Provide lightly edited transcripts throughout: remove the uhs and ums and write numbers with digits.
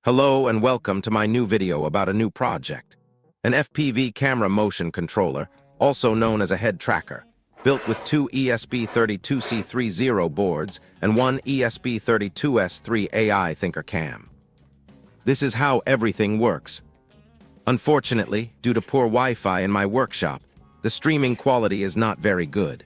Hello and welcome to my new video about a new project. An FPV camera motion controller, also known as a head tracker, built with two ESP32-C3 Zero boards and one ESP32-S3 AI Thinker Cam. This is how everything works. Unfortunately, due to poor Wi-Fi in my workshop, the streaming quality is not very good.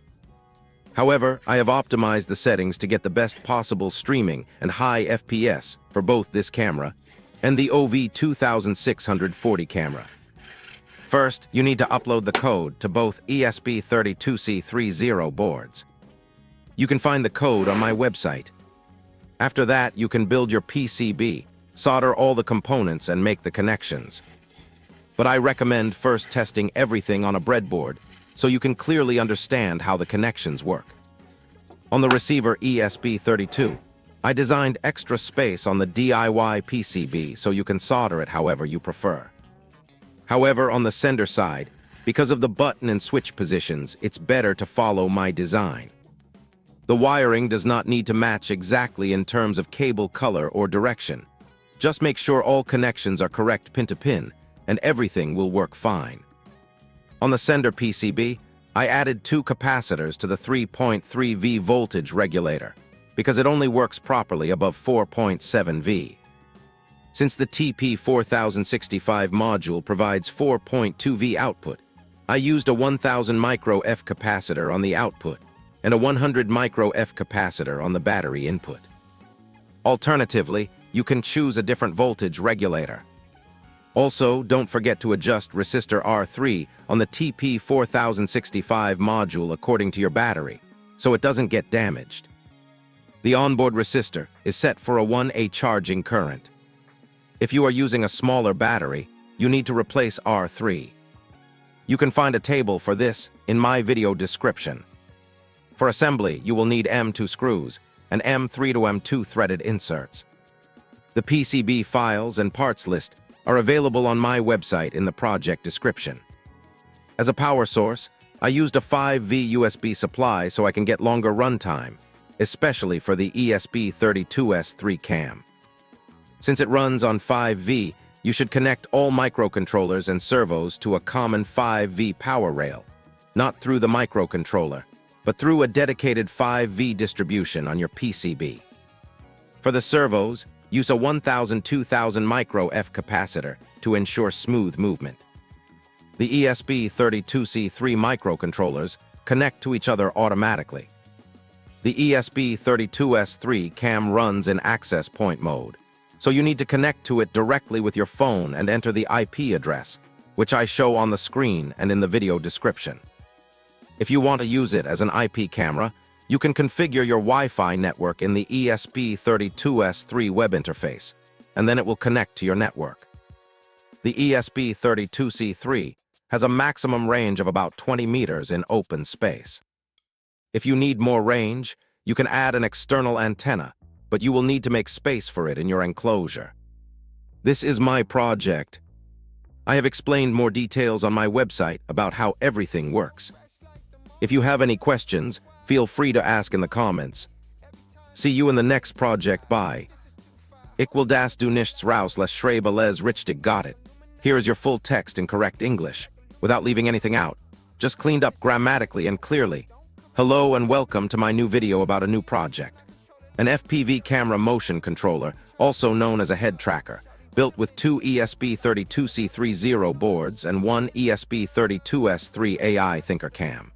However, I have optimized the settings to get the best possible streaming and high FPS for both this camera and the OV2640 camera. First, you need to upload the code to both ESP32-C3 Zero boards. You can find the code on my website. After that, you can build your PCB, solder all the components and make the connections. But I recommend first testing everything on a breadboard so you can clearly understand how the connections work. On the receiver ESP32, I designed extra space on the DIY PCB so you can solder it however you prefer. However, on the sender side, because of the button and switch positions, it's better to follow my design. The wiring does not need to match exactly in terms of cable color or direction. Just make sure all connections are correct pin to pin, and everything will work fine. On the sender PCB, I added two capacitors to the 3.3 V voltage regulator, because it only works properly above 4.7 V. Since the TP4065 module provides 4.2 V output, I used a 1000 micro F capacitor on the output and a 100 micro F capacitor on the battery input. Alternatively, you can choose a different voltage regulator. Also, don't forget to adjust resistor R3 on the TP4065 module according to your battery, so it doesn't get damaged. The onboard resistor is set for a 1A charging current. If you are using a smaller battery, you need to replace R3. You can find a table for this in my video description. For assembly, you will need M2 screws and M3 to M2 threaded inserts. The PCB files and parts list are available on my website in the project description. As a power source, I used a 5V USB supply so I can get longer runtime, especially for the ESP32-S3 Cam. Since it runs on 5V, you should connect all microcontrollers and servos to a common 5V power rail, not through the microcontroller, but through a dedicated 5V distribution on your PCB. For the servos, use a 1000-2000 micro F capacitor to ensure smooth movement. The ESP32-C3 microcontrollers connect to each other automatically. The ESP32-S3 Cam runs in access point mode, so you need to connect to it directly with your phone and enter the IP address, which I show on the screen and in the video description. If you want to use it as an IP camera, you can configure your Wi-Fi network in the ESP32-S3 web interface, and then it will connect to your network. The ESP32-C3 has a maximum range of about 20 meters in open space. If you need more range, you can add an external antenna, but you will need to make space for it in your enclosure. This is my project. I have explained more details on my website about how everything works. If you have any questions, feel free to ask in the comments. See you in the next project. Bye. Ich will das du nichts schreiben les richtig got it. Here is your full text in correct English, without leaving anything out, just cleaned up grammatically and clearly. Hello and welcome to my new video about a new project. An FPV camera motion controller, also known as a head tracker, built with two ESP32-C3 Zero boards and one ESP32-S3 AI Thinker Cam.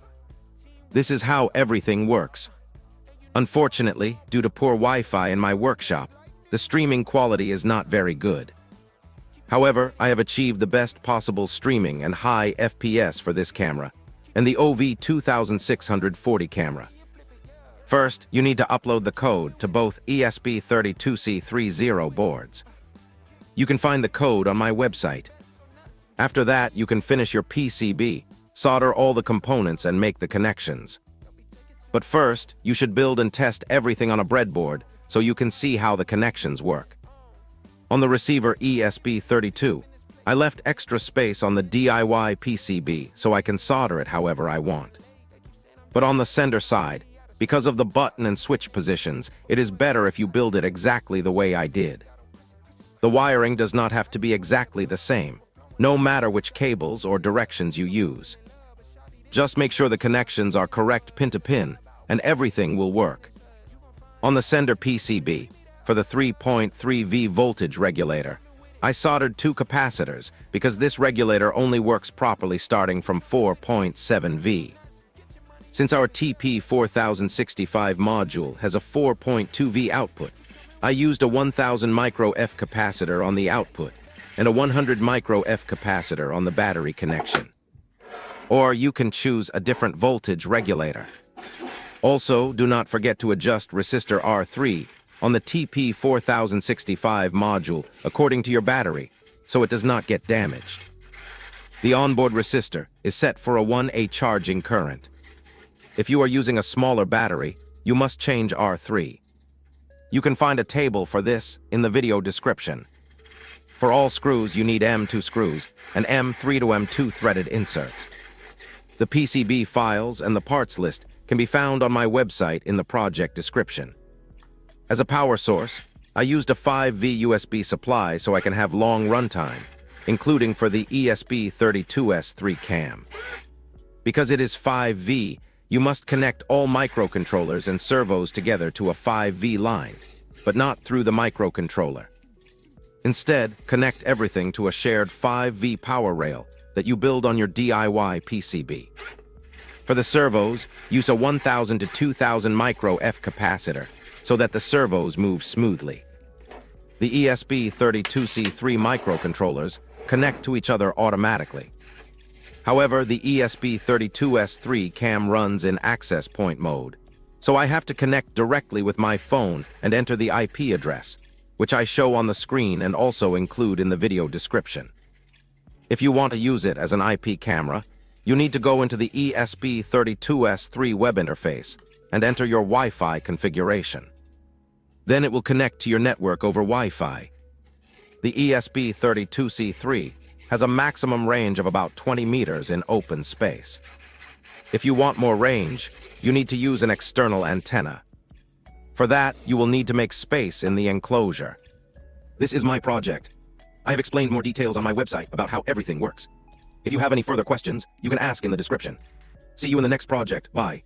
This is how everything works. Unfortunately, due to poor Wi-Fi in my workshop, the streaming quality is not very good. However, I have achieved the best possible streaming and high FPS for this camera and the OV2640 camera. First, you need to upload the code to both ESP32-C3 Zero boards. You can find the code on my website. After that, you can finish your PCB, solder all the components and make the connections. But first, you should build and test everything on a breadboard so you can see how the connections work. On the receiver ESP32, I left extra space on the DIY PCB so I can solder it however I want. But on the sender side, because of the button and switch positions, it is better if you build it exactly the way I did. The wiring does not have to be exactly the same, no matter which cables or directions you use. Just make sure the connections are correct pin to pin, and everything will work. On the sender PCB, for the 3.3V voltage regulator, I soldered 2 capacitors because this regulator only works properly starting from 4.7V. Since our TP4065 module has a 4.2V output, I used a 1000 micro F capacitor on the output and a 100 micro F capacitor on the battery connection. Or you can choose a different voltage regulator. Also, do not forget to adjust resistor R3 on the TP4065 module according to your battery, so it does not get damaged. The onboard resistor is set for a 1A charging current. If you are using a smaller battery, you must change R3. You can find a table for this in the video description. For all screws, you need M2 screws and M3 to M2 threaded inserts. The PCB files and the parts list can be found on my website in the project description. As a power source, I used a 5V USB supply so I can have long runtime, including for the ESP32-S3 Cam. Because it is 5V, you must connect all microcontrollers and servos together to a 5V line, but not through the microcontroller. Instead, connect everything to a shared 5V power rail that you build on your DIY PCB. For the servos, use a 1000 to 2000 micro F capacitor so that the servos move smoothly. The ESP32-C3 microcontrollers connect to each other automatically. However, the ESP32-S3 Cam runs in access point mode, so I have to connect directly with my phone and enter the IP address, which I show on the screen and also include in the video description. If you want to use it as an IP camera, you need to go into the ESP32-S3 web interface and enter your Wi-Fi configuration. Then it will connect to your network over Wi-Fi. The ESP32-C3 has a maximum range of about 20 meters in open space. If you want more range, you need to use an external antenna. For that, you will need to make space in the enclosure. This is my project. I have explained more details on my website about how everything works. If you have any further questions, you can ask in the description. See you in the next project. Bye.